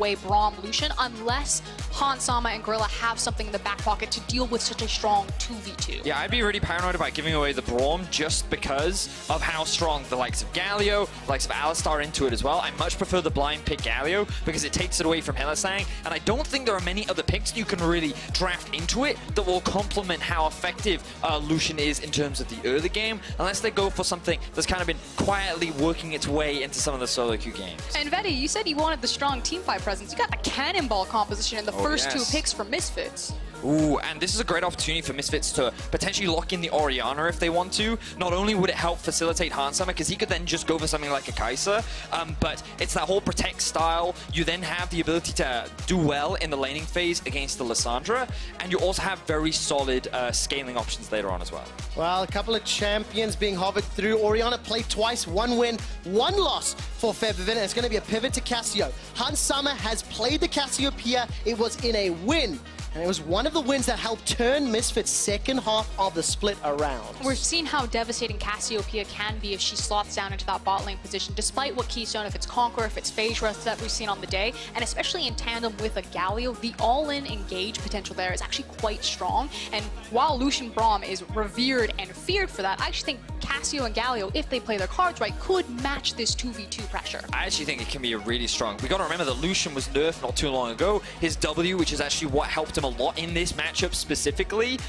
away Braum Lucian unless Sama and Gorilla have something in the back pocket to deal with such a strong 2v2. Yeah, I'd be really paranoid about giving away the Braum just because of how strong the likes of Galio, the likes of Alistar are into it as well. I much prefer the blind pick Galio because it takes it away from Hylissang, and I don't think there are many other picks you can really draft into it that will complement how effective Lucian is in terms of the early game, unless they go for something that's kind of been quietly working its way into some of the solo queue games. And Vedi, you said you wanted the strong teamfight presence. You got a cannonball composition in the first two picks for Misfits. Ooh, and this is a great opportunity for Misfits to potentially lock in the Orianna if they want to. Not only would it help facilitate Sama, because he could then just go for something like a Kai'Sa, but it's that whole protect style. You then have the ability to do well in the laning phase against the Lissandra, and you also have very solid scaling options later on as well. Well, a couple of champions being hovered through. Orianna played twice, 1 win, 1 loss for Febiven, and it's going to be a pivot to Cassio. Sama has played the Cassiopeia. It was in a win. And it was one of the wins that helped turn Misfits' second half of the split around. We're seeing how devastating Cassiopeia can be if she slots down into that bot lane position, despite what Keystone, if it's Conqueror, if it's Phase Rush that we've seen on the day, and especially in tandem with a Galio, the all-in engage potential there is actually quite strong. And while Lucian Braum is revered and feared for that, I actually think Cassio and Galio, if they play their cards right, could match this 2v2 pressure. I actually think it can be a really strong. We got to remember that Lucian was nerfed not too long ago. His W, which is actually what helped him a lot in this matchup specifically,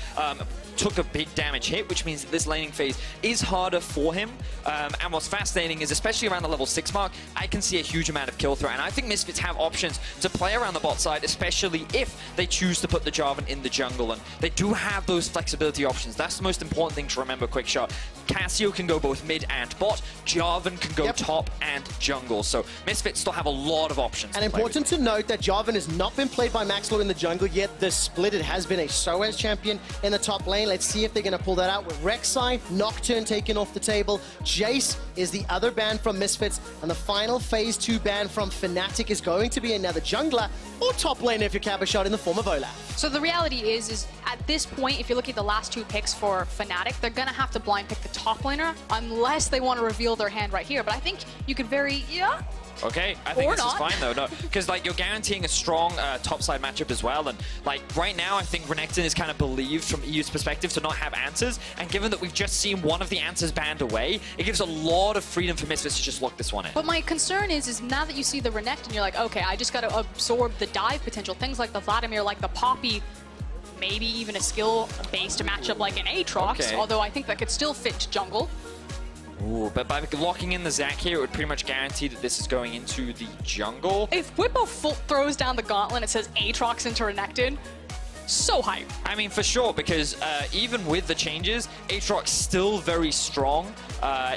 took a big damage hit, which means that this laning phase is harder for him. And what's fascinating is, especially around the level 6 mark, I can see a huge amount of kill threat. And I think Misfits have options to play around the bot side, especially if they choose to put the Jarvan in the jungle. And they do have those flexibility options. That's the most important thing to remember, QuickShot. Cassio can go both mid and bot. Jarvan can go top and jungle. So Misfits still have a lot of options. And important to note that Jarvan has not been played by Maxlore in the jungle yet. The split, it has been a SoaZ champion in the top lane. Let's see if they're going to pull that out with Rek'Sai, Nocturne taken off the table. Jace is the other ban from Misfits. And the final phase 2 ban from Fnatic is going to be another jungler or top lane if you're QuickShot in the form of Olaf. So the reality is at this point, if you look at the last 2 picks for Fnatic, they're going to have to blind pick the top laner unless they want to reveal their hand right here. But I think you could Okay, I think this is fine though, no, because like you're guaranteeing a strong topside matchup as well, and like right now I think Renekton is kind of believed from EU's perspective to not have answers, and given that we've just seen one of the answers banned away, it gives a lot of freedom for Misfits to just lock this one in. But my concern is now that you see the Renekton, you're like, okay, I just got to absorb the dive potential, things like the Vladimir, like the Poppy, maybe even a skill-based matchup like an Aatrox, although I think that could still fit to jungle. Ooh, but by locking in the Zac here, it would pretty much guarantee that this is going into the jungle. If Bwipo throws down the gauntlet and it says Aatrox into Renekton, so hype. I mean, for sure, because even with the changes, Aatrox still very strong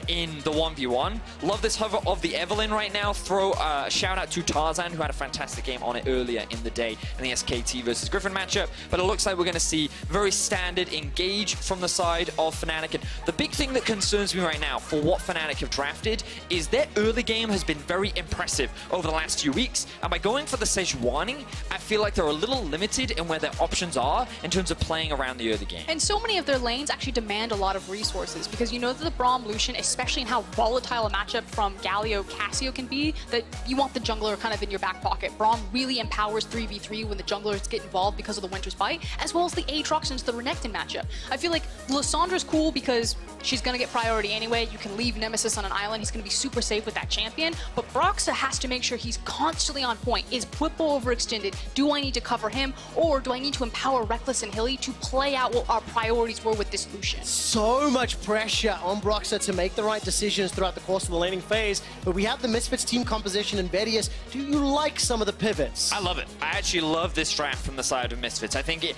in the 1v1. Love this hover of the Evelynn right now. Throw a shout out to Tarzan, who had a fantastic game on it earlier in the day in the SKT versus Griffin matchup. But it looks like we're going to see very standard engage from the side of Fnatic. And the big thing that concerns me right now for what Fnatic have drafted is their early game has been very impressive over the last few weeks. And by going for the Sejuani, I feel like they're a little limited in where their options are in terms of playing around the early game. And so many of their lanes actually demand a lot of resources, because you know that the Braum Lucian, especially in how volatile a matchup from Galio Cassio can be, that you want the jungler kind of in your back pocket. Braum really empowers 3v3 when the junglers get involved because of the Winter's Bite, as well as the Aatrox into the Renekton matchup. I feel like Lissandra's cool because she's going to get priority anyway. You can leave Nemesis on an island. He's going to be super safe with that champion. But Broxah has to make sure he's constantly on point. Is Bwipo overextended? Do I need to cover him? Or do I need to empower Rekkles and Hilly to play out what our priorities were with this Lucian? So much pressure on Broxah to make the right decisions throughout the course of the laning phase. But we have the Misfits team composition in Vedius. Do you like some of the pivots? I love it. I actually love this draft from the side of Misfits. I think it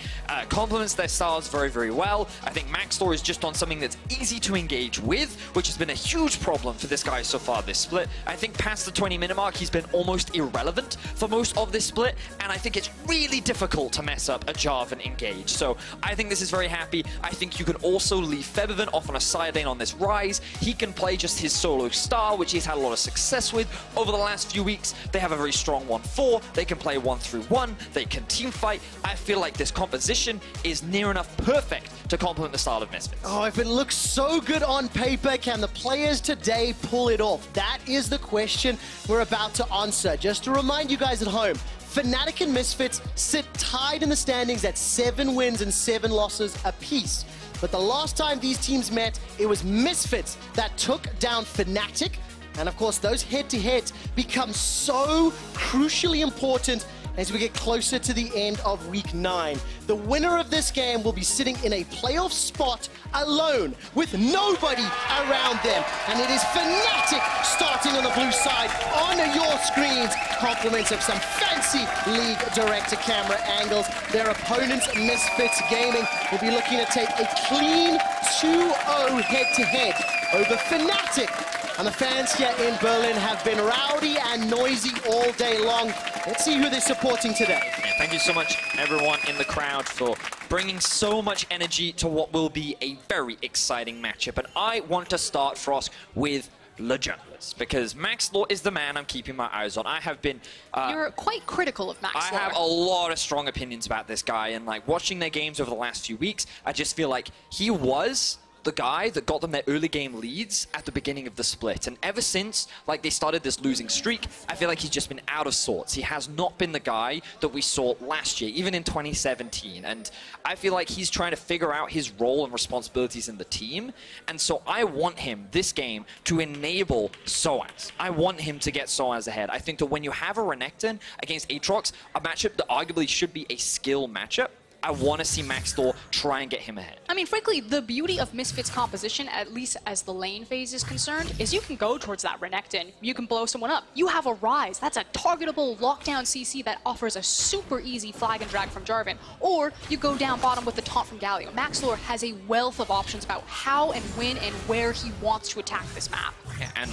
complements their styles very, very well. I think Maxlore is just on something that's easy to engage with, which has been a huge problem for this guy so far this split. I think past the 20-minute mark, he's been almost irrelevant for most of this split, and I think it's really difficult to mess up a Jarvan engage. So I think this is very happy. I think you could also leave Febiven off on a side lane on this Ryze. Ryze. He can play just his solo style, which he's had a lot of success with over the last few weeks. They have a very strong 1-4. They can play 1-1. They can team fight. I feel like this composition is near enough perfect to complement the style of Misfits. Oh, if it looks so good on paper, can the players today pull it off? That is the question we're about to answer. Just to remind you guys at home, Fnatic and Misfits sit tied in the standings at 7 wins and 7 losses apiece. But the last time these teams met, it was Misfits that took down Fnatic. And of course, those head-to-heads become so crucially important as we get closer to the end of Week 9. The winner of this game will be sitting in a playoff spot alone with nobody around them. And it is Fnatic starting on the blue side on your screens. Compliments of some fancy League Director camera angles. Their opponents, Misfits Gaming, will be looking to take a clean 2-0 head-to-head over Fnatic. And the fans here in Berlin have been rowdy and noisy all day long. Let's see who they're supporting today. Yeah, thank you so much, everyone in the crowd, for bringing so much energy to what will be a very exciting matchup. And I want to start, Frosk, with the junglers, because Maxlore is the man I'm keeping my eyes on. I have been... You're quite critical of Maxlore. I have a lot of strong opinions about this guy, and like watching their games over the last few weeks, I just feel like he was the guy that got them their early game leads at the beginning of the split. And ever since, like, they started this losing streak, I feel like he's just been out of sorts. He has not been the guy that we saw last year, even in 2017. And I feel like he's trying to figure out his role and responsibilities in the team. And so I want him, this game, to enable SoaZ. I want him to get SoaZ ahead. I think that when you have a Renekton against Aatrox, a matchup that arguably should be a skill matchup, I want to see Maxlore try and get him ahead. I mean, frankly, the beauty of Misfits composition, at least as the lane phase is concerned, is you can go towards that Renekton. You can blow someone up. You have a Ryze. That's a targetable lockdown CC that offers a super easy flag and drag from Jarvan. Or you go down bottom with the taunt from Galio. Maxlore has a wealth of options about how and when and where he wants to attack this map. Yeah, and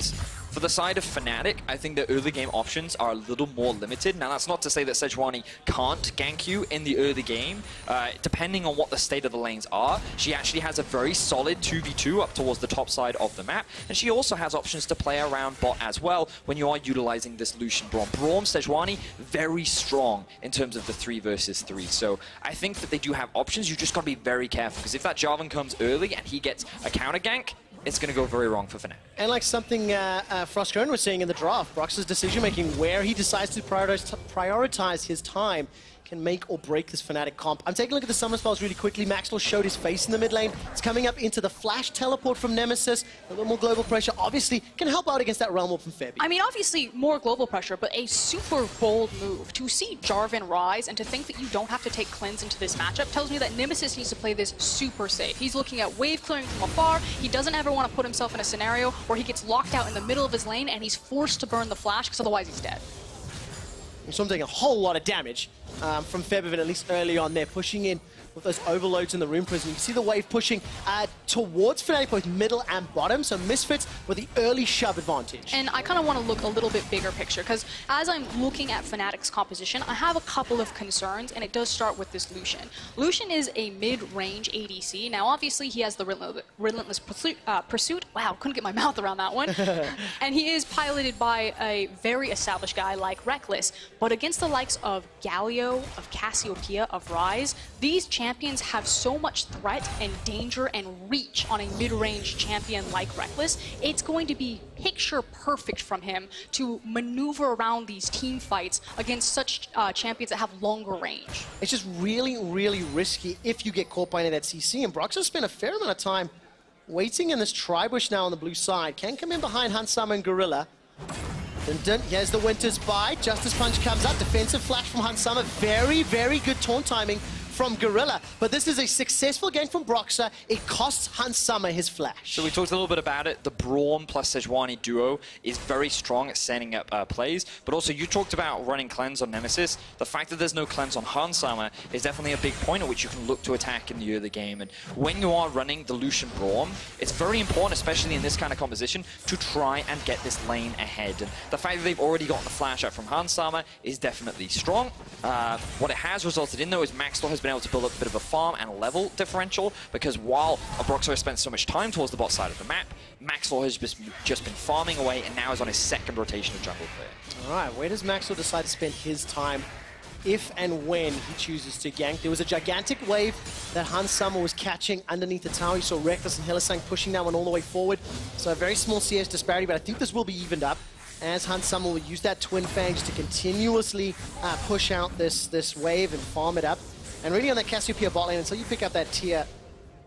for the side of Fnatic, I think the early game options are a little more limited. Now, that's not to say that Sejuani can't gank you in the early game. Depending on what the state of the lanes are, she actually has a very solid 2v2 up towards the top side of the map. And she also has options to play around bot as well when you are utilizing this Lucian Braum. Braum, Sejuani, very strong in terms of the 3 versus 3. So I think that they do have options. You just got to be very careful, because if that Jarvan comes early and he gets a counter gank, it's going to go very wrong for Fnatic. And like something Froskurinn was saying in the draft, Broxah's decision-making, where he decides to prioritize his time, can make or break this Fnatic comp. I'm taking a look at the summer spells really quickly. Maxlore showed his face in the mid lane. It's coming up into the flash teleport from Nemesis. A little more global pressure, obviously, can help out against that realm warp from Febiven. I mean, obviously, more global pressure, but a super bold move. To see Jarvan Ryze and to think that you don't have to take cleanse into this matchup tells me that Nemesis needs to play this super safe. He's looking at wave clearing from afar. He doesn't ever want to put himself in a scenario where he gets locked out in the middle of his lane and he's forced to burn the flash, because otherwise he's dead. So I'm taking a whole lot of damage from Febiven, at least early on there, pushing in with those overloads in the Rune Prison. You can see the wave pushing towards Fnatic, both middle and bottom, so Misfits with the early shove advantage. And I kind of want to look a little bit bigger picture, because as I'm looking at Fnatic's composition, I have a couple of concerns, and it does start with this Lucian. Lucian is a mid-range ADC. Now, obviously, he has the relentless pursuit. Wow, couldn't get my mouth around that one. And he is piloted by a very established guy like Rekkles, but against the likes of Galio, of Cassiopeia, of Ryze, these champions have so much threat and danger and reach on a mid-range champion like Rekkles. It's going to be picture perfect from him to maneuver around these team fights against such champions that have longer range. It's just really, really risky if you get caught by any of that CC, and Broxah spent a fair amount of time waiting in this tri-bush now on the blue side. Can come in behind Hansama and Gorilla. Dun, here's the Winter's Bite. Justice Punch comes up. Defensive flash from Hansama. Very, very good taunt timing from Gorilla. But this is a successful game from Broxah. It costs Hansama his flash. So we talked a little bit about it. The Braum plus Sejuani duo is very strong at setting up plays. But also, you talked about running cleanse on Nemesis. The fact that there's no cleanse on Hansama is definitely a big point at which you can look to attack in the early game. And when you are running the Lucian Braum, it's very important, especially in this kind of composition, to try and get this lane ahead. And the fact that they've already gotten the flash out from Hansama is definitely strong. What it has resulted in, though, is Maxlore has been been able to build up a bit of a farm and level differential, because while Broxah has spent so much time towards the bot side of the map, Maxlore has just been farming away and now is on his second rotation of jungle player. All right, where does Maxlore decide to spend his time if and when he chooses to gank? There was a gigantic wave that Hans Summer was catching underneath the tower. You saw Rekkles and Hylissang pushing that one all the way forward. So a very small CS disparity, but I think this will be evened up as Hans Summer will use that Twin Fangs to continuously push out this wave and farm it up. And really on that Cassiopeia bot lane, until you pick up that tier,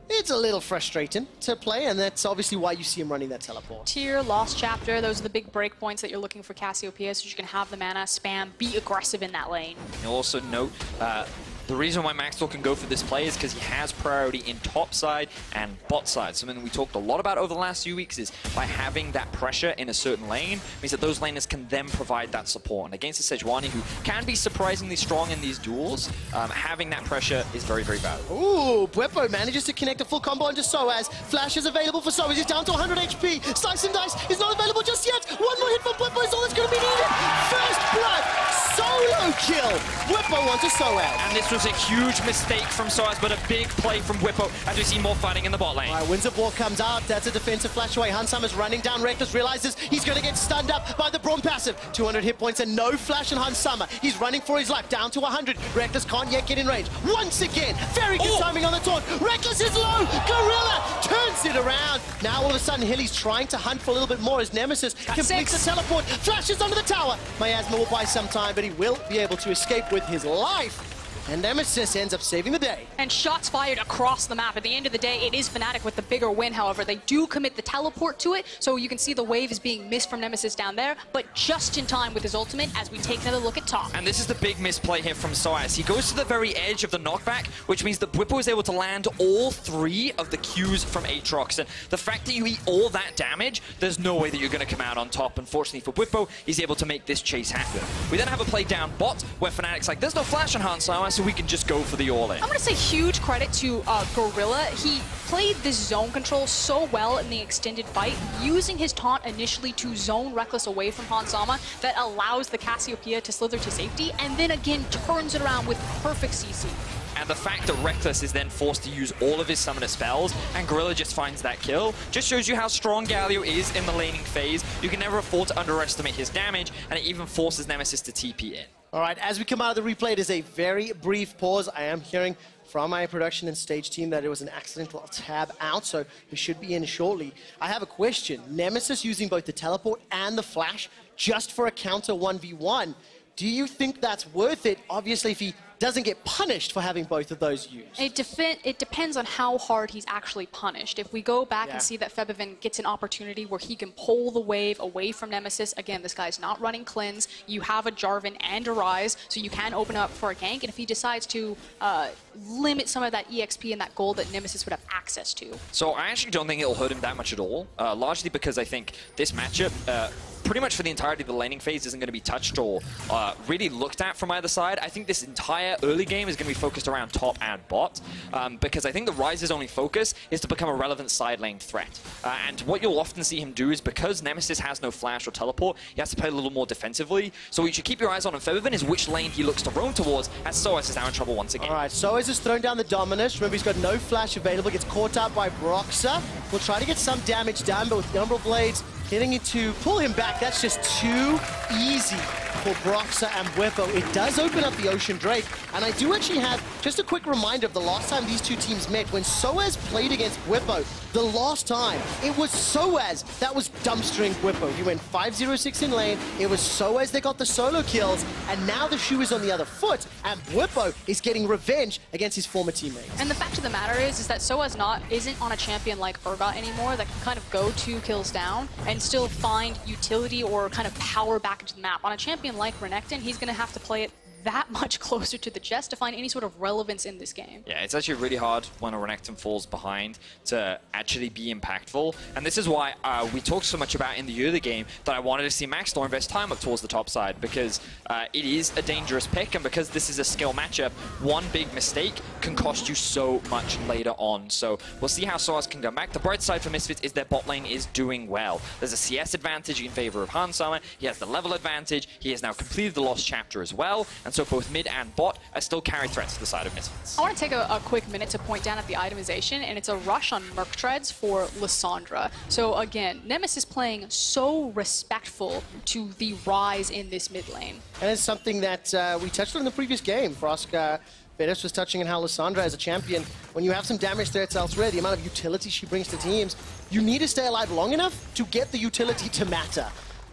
it's a little frustrating to play, and that's obviously why you see him running that teleport. Tier, Lost Chapter, those are the big breakpoints that you're looking for Cassiopeia, so you can have the mana, spam, be aggressive in that lane. You'll also note the reason why Maxlore can go for this play is because he has priority in top side and bot side. Something we talked a lot about over the last few weeks is by having that pressure in a certain lane, means that those laners can then provide that support. And against a Sejuani who can be surprisingly strong in these duels, having that pressure is very, very valuable. Ooh, Bwipo manages to connect a full combo onto SoaZ. Flash is available for SoaZ. He's down to 100 HP. Slice and Dice is not available just yet. One more hit from Bwipo is all that's going to be needed. First blood, solo kill. Bwipo onto SoaZ. And this was a huge mistake from SoaZ, but a big play from Bwipo as we see more fighting in the bot lane. All right, Winds of War comes out. That's a defensive flash away. Hans Summer's running down. Rekkles realizes he's going to get stunned up by the Braum passive. 200 hit points and no flash on Hans Summer. He's running for his life, down to 100. Rekkles can't yet get in range. Once again, very good timing on the taunt. Rekkles is low. Gorilla turns it around. Now all of a sudden, Hilly's trying to hunt for a little bit more as Nemesis completes the teleport. Flashes onto the tower. Miasma will buy some time, but he will be able to escape with his life. And Nemesis ends up saving the day. And shots fired across the map. At the end of the day, it is Fnatic with the bigger win, however. They do commit the teleport to it, so you can see the wave is being missed from Nemesis down there, but just in time with his ultimate as we take another look at top. And this is the big misplay here from SoaZ. He goes to the very edge of the knockback, which means that Bwipo is able to land all 3 of the Qs from Aatrox. And the fact that you eat all that damage, there's no way that you're going to come out on top. Unfortunately for Bwipo, he's able to make this chase happen. We then have a play down bot, where Fnatic's like, there's no flash on Hans Summer, so we can just go for the all-in. I'm going to say huge credit to Gorilla. He played this zone control so well in the extended fight, using his taunt initially to zone Rekkles away from Hans Summer that allows the Cassiopeia to slither to safety, and then again turns it around with perfect CC. And the fact that Rekkles is then forced to use all of his summoner spells and Gorilla just finds that kill just shows you how strong Galio is in the laning phase. You can never afford to underestimate his damage, and it even forces Nemesis to TP in. All right, as we come out of the replay, it is a very brief pause. I am hearing from my production and stage team that it was an accidental tab out, so we should be in shortly. I have a question. Nemesis using both the teleport and the flash just for a counter 1v1. Do you think that's worth it? Obviously, if he doesn't get punished for having both of those used. It depends on how hard he's actually punished. If we go back and see that Febiven gets an opportunity where he can pull the wave away from Nemesis, again, this guy's not running cleanse, you have a Jarvan and a Ryze, so you can open up for a gank, and if he decides to limit some of that EXP and that gold that Nemesis would have access to. So I actually don't think it'll hurt him that much at all, largely because I think this matchup, pretty much for the entirety of the laning phase, isn't going to be touched or really looked at from either side. I think this entire early game is going to be focused around top and bot, because I think the Ryze's only focus is to become a relevant side lane threat. And what you'll often see him do is, because Nemesis has no flash or teleport, he has to play a little more defensively. So what you should keep your eyes on Febiven is which lane he looks to roam towards, as SoaZ is now in trouble once again. All right, SoaZ has thrown down the Dominus. Remember, he's got no flash available, gets caught out by Broxah. We'll try to get some damage done, but with the Umbral Blades getting it to pull him back, that's just too easy for Broxah and Bwipo. It does open up the Ocean Drake, and I do actually have just a quick reminder of the last time these two teams met. When SoaZ played against Bwipo, the last time, it was SoaZ that was dumpstering Bwipo. He went 5-0-6 in lane, it was SoaZ that got the solo kills, and now the shoe is on the other foot, and Bwipo is getting revenge against his former teammates. And the fact of the matter is that SoaZ isn't on a champion like Urgot anymore that can kind of go 2 kills down and still find utility or kind of power back into the map. On a champion like Renekton, he's going to have to play it that much closer to the chest to find any sort of relevance in this game. Yeah, it's actually really hard when a Renekton falls behind to actually be impactful. And this is why we talked so much about in the early game that I wanted to see Maxlore invest time up towards the top side, because it is a dangerous pick, and because this is a skill matchup, one big mistake can cost you so much later on. So we'll see how SoaZ can come back. The bright side for Misfits is their bot lane is doing well. There's a CS advantage in favor of Hans Summer. He has the level advantage. He has now completed the Lost Chapter as well. and so both mid and bot are still carry threats to the side of Misfits. I want to take a quick minute to point down at the itemization, and it's a rush on Merc Treads for Lissandra. So again, Nemesis playing so respectful to the Ryze in this mid lane. And it's something that we touched on in the previous game. Frosk, Vedius was touching on how Lissandra as a champion, when you have some damage threats elsewhere, the amount of utility she brings to teams, you need to stay alive long enough to get the utility to matter.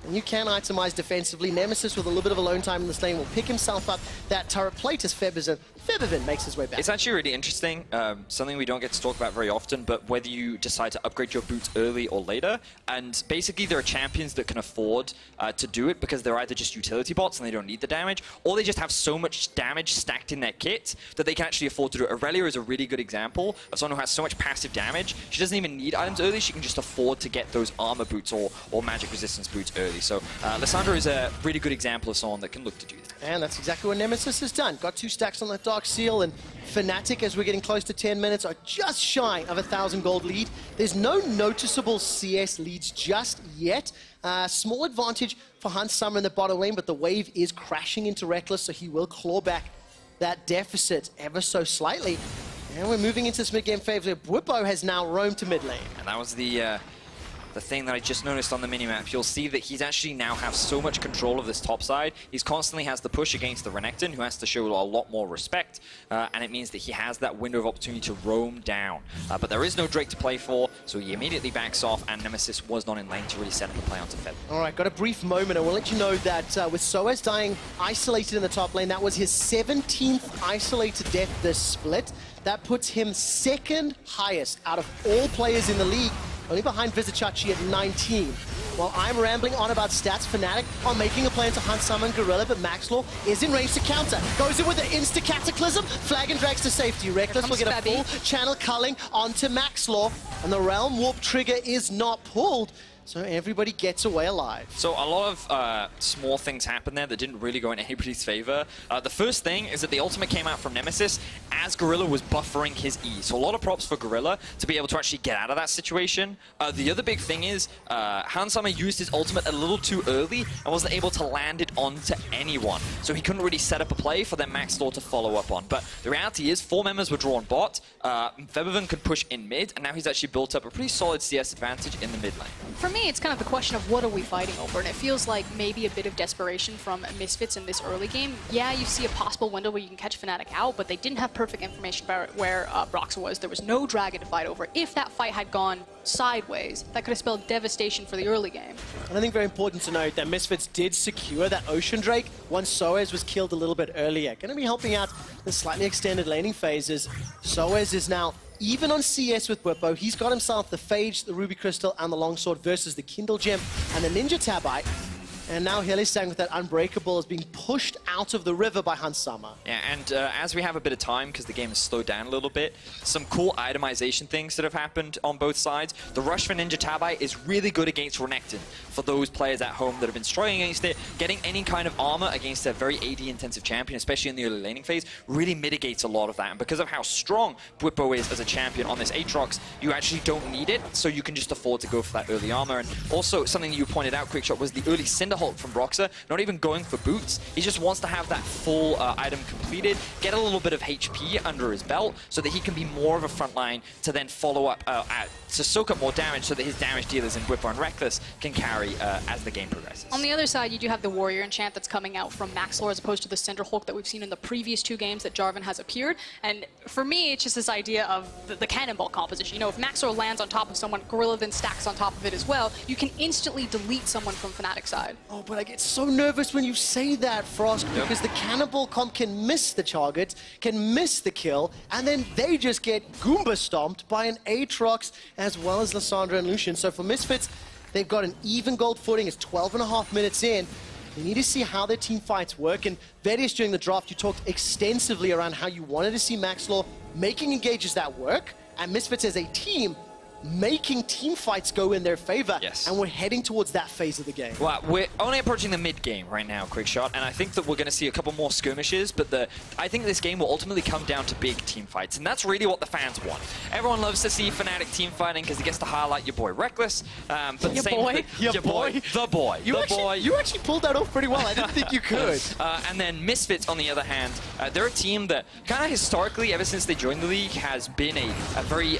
And you can itemize defensively. Nemesis, with a little bit of alone time in this lane, will pick himself up that turret plate as Febiven makes his way back. It's actually really interesting, something we don't get to talk about very often, but whether you decide to upgrade your boots early or later, and basically there are champions that can afford to do it because they're either just utility bots and they don't need the damage, or they just have so much damage stacked in their kit that they can actually afford to do it. Aurelia is a really good example of someone who has so much passive damage, she doesn't even need items early, she can just afford to get those armor boots or magic resistance boots early. So Lissandra is a really good example of someone that can look to do that. And that's exactly what Nemesis has done. Got 2 stacks on that Dark Seal, and Fnatic, as we're getting close to 10 minutes, are just shy of 1,000 gold lead. There's no noticeable CS leads just yet. Small advantage for Hans Summer in the bottom lane, but the wave is crashing into Rekkles, so he will claw back that deficit ever so slightly. And we're moving into this mid-game phase where Bwipo has now roamed to mid lane. And that was the thing that I just noticed on the minimap. You'll see that he's actually now have so much control of this top side. He's constantly has the push against the Renekton, who has to show a lot more respect, and it means that he has that window of opportunity to roam down. But there is no Drake to play for, so he immediately backs off, and Nemesis was not in lane to really set up a play onto Feb. All right, got a brief moment. I will let you know that with SoaZ dying isolated in the top lane, that was his 17th isolated death this split. That puts him 2nd highest out of all players in the league, only behind Vizichachi at 19. While I'm rambling on about stats, Fnatic are making a play into Hunt Summon Gorilla, but Maxlore is in range to counter. Goes in with an insta-cataclysm, flag and drags to safety. Rekkles will get a full channel culling onto Maxlore, and the Realm Warp trigger is not pulled, so everybody gets away alive. So a lot of small things happened there that didn't really go in anybody's favor. The first thing is that the ultimate came out from Nemesis as Gorilla was buffering his E. So a lot of props for Gorilla to be able to actually get out of that situation. The other big thing is Hans Summer used his ultimate a little too early and wasn't able to land it onto anyone. So he couldn't really set up a play for their Maxlore to follow up on. But the reality is 4 members were drawn bot. Febiven could push in mid, and now he's actually built up a pretty solid CS advantage in the mid lane. For me, it's kind of the question of what are we fighting over, and it feels like maybe a bit of desperation from Misfits in this early game. Yeah, you see a possible window where you can catch Fnatic out, but they didn't have perfect information about where Broxah was. There was no dragon to fight over. If that fight had gone sideways, that could have spelled devastation for the early game. And I think very important to note that Misfits did secure that Ocean Drake once SoaZ was killed a little bit earlier. Going to be helping out the slightly extended laning phases. SoaZ is now even on CS with Bwipo. He's got himself the Phage, the Ruby Crystal, and the Longsword versus the Kindle Gem and the Ninja Tabite. And now Hylissang with that Unbreakable is being pushed out of the river by Hans Summer. Yeah, and as we have a bit of time, because the game has slowed down a little bit, some cool itemization things that have happened on both sides. The rush for Ninja Tabite is really good against Renekton. For those players at home that have been struggling against it, getting any kind of armor against a very AD-intensive champion, especially in the early laning phase, really mitigates a lot of that. And because of how strong Bwipo is as a champion on this Aatrox, you actually don't need it, so you can just afford to go for that early armor. And also, something you pointed out, QuickShot, was the early Cinder Hulk from Broxah, not even going for boots. He just wants to have that full item completed, get a little bit of HP under his belt so that he can be more of a frontline to then follow up, to soak up more damage so that his damage dealers in Bwipo and Rekkles can carry as the game progresses. On the other side, you do have the Warrior enchant that's coming out from Maxlore as opposed to the Cinder Hulk that we've seen in the previous 2 games that Jarvan has appeared. And for me, it's just this idea of the cannonball composition. You know, if Maxlore lands on top of someone, Gorilla then stacks on top of it as well, you can instantly delete someone from Fnatic's side. Oh, but I get so nervous when you say that, Frosk, because the cannibal comp can miss the target, can miss the kill, and then they just get Goomba stomped by an Aatrox as well as Lissandra and Lucian. So for Misfits, they've got an even gold footing. It's 12.5 minutes in. We need to see how their team fights work. And Vedius, during the draft, you talked extensively around how you wanted to see Maxlore making engages that work, and Misfits as a team making team fights go in their favor. Yes. And we're heading towards that phase of the game. Well, we're only approaching the mid-game right now, QuickShot, and I think that we're going to see a couple more skirmishes, but I think this game will ultimately come down to big team fights, and that's really what the fans want. Everyone loves to see Fnatic team fighting because it gets to highlight your boy Rekkles, but Your boy? The boy. You actually pulled that off pretty well. I didn't think you could. And then Misfits, on the other hand, they're a team that kind of historically, ever since they joined the league, has been a very...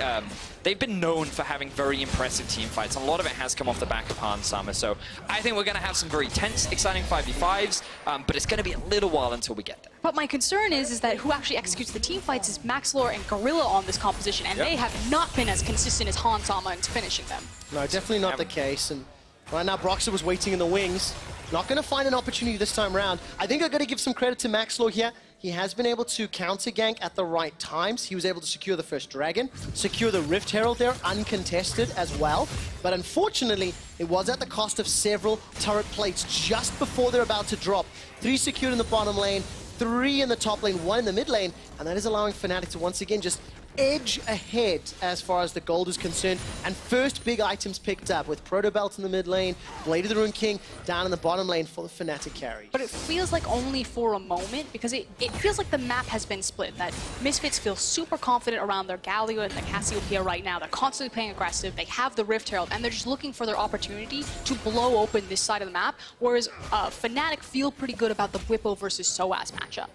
they've been known for having very impressive team fights, and a lot of it has come off the back of Han Summer. So I think we're going to have some very tense, exciting 5v5s, but it's going to be a little while until we get there. But my concern is that who actually executes the team fights is Maxlore and Gorilla on this composition, and they have not been as consistent as Han Sama in finishing them. No, definitely not the case. And right now, Broxah was waiting in the wings. Not going to find an opportunity this time around. I think I've got to give some credit to Maxlore here. He has been able to counter-gank at the right times. He was able to secure the first Dragon, secure the Rift Herald there, uncontested as well. But unfortunately, it was at the cost of several turret plates just before they're about to drop. 3 secured in the bottom lane, 3 in the top lane, 1 in the mid lane, and that is allowing Fnatic to once again just edge ahead as far as the gold is concerned. And first big items picked up with Proto Belt in the mid lane, Blade of the Ruined King down in the bottom lane for the Fnatic carry. But it feels like only for a moment, because it feels like the map has been split, that Misfits feel super confident around their Galio and the Cassiopeia right now. They're constantly playing aggressive, they have the Rift Herald, and they're just looking for their opportunity to blow open this side of the map, whereas Fnatic feel pretty good about the Bwipo versus SoaZ matchup.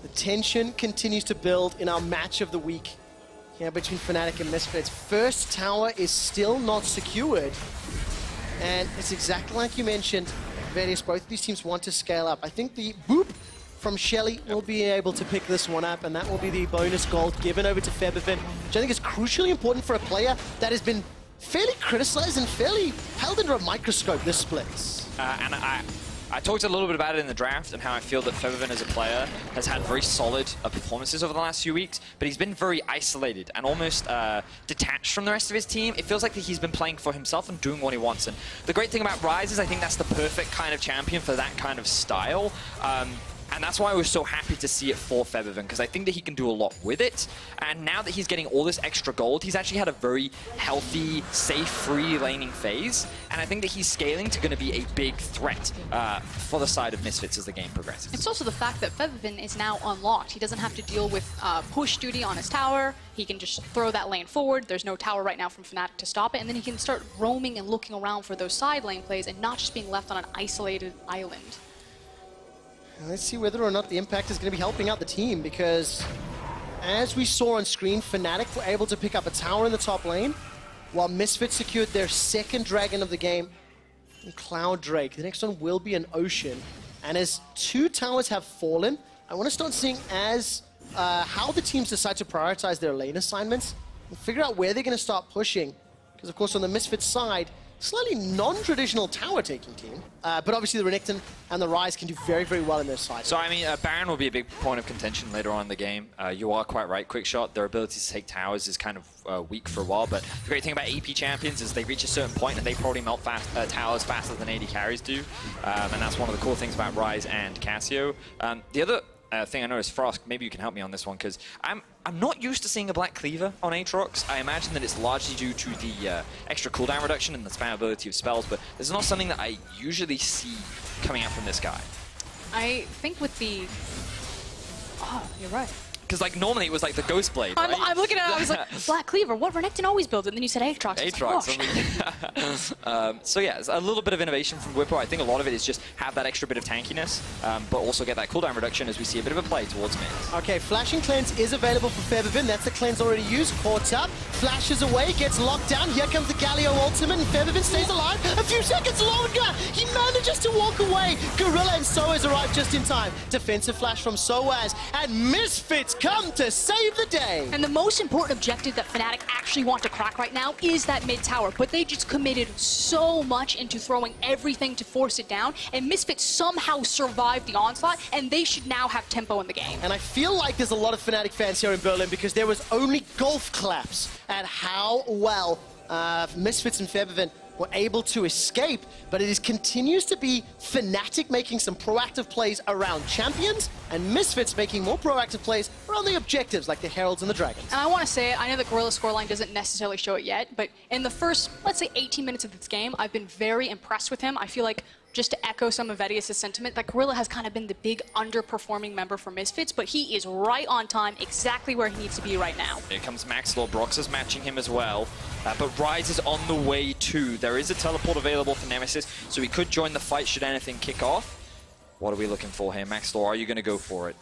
The tension continues to build in our match of the week here between Fnatic and Misfits. First tower is still not secured. And it's exactly like you mentioned, Vedius, both of these teams want to scale up. I think the boop from Shelly will be able to pick this one up, and that will be the bonus gold given over to Febiven, which I think is crucially important for a player that has been fairly criticized and fairly held under a microscope this splits. And I talked a little bit about it in the draft and how I feel that Febiven as a player has had very solid performances over the last few weeks, but he's been very isolated and almost detached from the rest of his team. It feels like that he's been playing for himself and doing what he wants. And the great thing about Ryze is I think that's the perfect kind of champion for that kind of style. And that's why I was so happy to see it for Febiven, because I think that he can do a lot with it. And now that he's getting all this extra gold, he's actually had a very healthy, safe, free laning phase. And I think that he's scaling to going to be a big threat for the side of Misfits as the game progresses. It's also the fact that Febiven is now unlocked. He doesn't have to deal with push duty on his tower. He can just throw that lane forward. There's no tower right now from Fnatic to stop it. And then he can start roaming and looking around for those side lane plays and not just being left on an isolated island. Let's see whether or not the impact is going to be helping out the team, because as we saw on screen, Fnatic were able to pick up a tower in the top lane, while Misfits secured their second dragon of the game, Cloud Drake. The next one will be an Ocean. And as 2 towers have fallen, I want to start seeing how the teams decide to prioritize their lane assignments and figure out where they're going to start pushing. Because, of course, on the Misfits side, slightly non-traditional tower-taking team, but obviously the Renekton and the Ryze can do very, very well in their side. So, I mean, Baron will be a big point of contention later on in the game. You are quite right, QuickShot, their ability to take towers is kind of weak for a while, but the great thing about AP champions is they reach a certain point and they probably melt towers faster than AD carries do, and that's one of the cool things about Ryze and Cassio. The other thing I noticed, Frosk, maybe you can help me on this one, because I'm not used to seeing a Black Cleaver on Aatrox. I imagine that it's largely due to the extra cooldown reduction and the spammability of spells, but this is not something that I usually see coming out from this guy. I think with the... Oh, you're right. Because like normally it was like the Ghost Blade, right? I'm looking at it, I was like, Black Cleaver, what Renekton always builds it, and then you said Aatrox. So yeah, it's a little bit of innovation from Bwipo. I think a lot of it is just have that extra bit of tankiness, but also get that cooldown reduction as we see a bit of a play towards mid. Okay, Flashing Cleanse is available for Febiven. That's the cleanse already used. Caught up, flashes away, gets locked down. Here comes the Galio ultimate, and Febiven stays alive. A few seconds longer, he manages to walk away. Gorilla and SoaZ arrive just in time. Defensive flash from SoaZ, and Misfits come to save the day. And the most important objective that Fnatic actually want to crack right now is that mid tower, but they just committed so much into throwing everything to force it down, and Misfits somehow survived the onslaught, and they should now have tempo in the game. And I feel like there's a lot of Fnatic fans here in Berlin, because there was only golf claps at how well Misfits and Febiven were able to escape, but it continues to be Fnatic making some proactive plays around champions, and Misfits making more proactive plays around the objectives, like the Heralds and the Dragons. And I want to say, I know the Gorilla scoreline doesn't necessarily show it yet, but in the first, let's say, 18 minutes of this game, I've been very impressed with him. I feel like, just to echo some of Vedius' sentiment, that Gorilla has kind of been the big underperforming member for Misfits, but he is right on time, exactly where he needs to be right now. Here comes Maxlore. Broxah's matching him as well. But Ryze is on the way too. There is a teleport available for Nemesis, so he could join the fight should anything kick off. What are we looking for here, Maxlore? Are you going to go for it?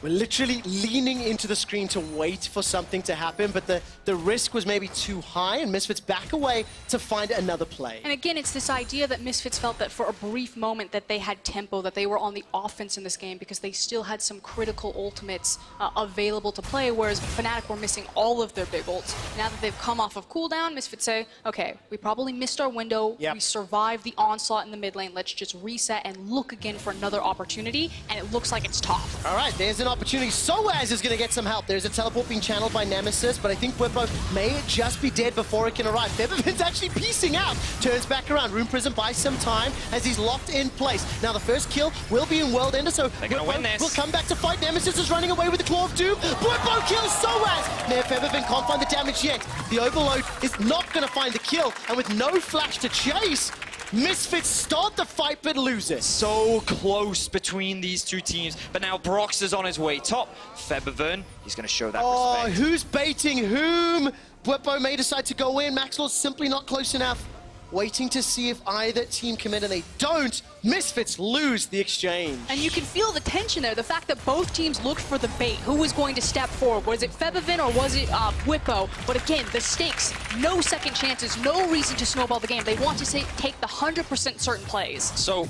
We're literally leaning into the screen to wait for something to happen, but the risk was maybe too high, and Misfits back away to find another play. And again, it's this idea that Misfits felt that for a brief moment that they had tempo, that they were on the offense in this game because they still had some critical ultimates available to play, whereas Fnatic were missing all of their big ults. Now that they've come off of cooldown, Misfits say, okay, we probably missed our window, we survived the onslaught in the mid lane, let's just reset and look again for another opportunity, and it looks like it's top. All right, there's an opportunity. SoaZ is going to get some help. There's a teleport being channeled by Nemesis, but I think Bwipo may just be dead before it can arrive. Febiven's actually piecing out. Turns back around. Rune Prison buys some time as he's locked in place. Now the first kill will be in World Ender, so they're going to win this. Will come back to fight. Nemesis is running away with the Claw of Doom. Bwipo kills SoaZ. Now Febiven can't find the damage yet. The Overload is not going to find the kill, and with no flash to chase, Misfits start the fight but lose it. So close between these two teams, but now Broxah's on his way top. Febiven, he's going to show that respect. Who's baiting whom? Bwipo may decide to go in. Maxlore's simply not close enough. Waiting to see if either team commit, and they don't. Misfits lose the exchange. And you can feel the tension there, the fact that both teams looked for the bait. Who was going to step forward? Was it Febiven or was it Bwipo? But again, the stakes, no second chances, no reason to snowball the game. They want to take the 100% certain plays. So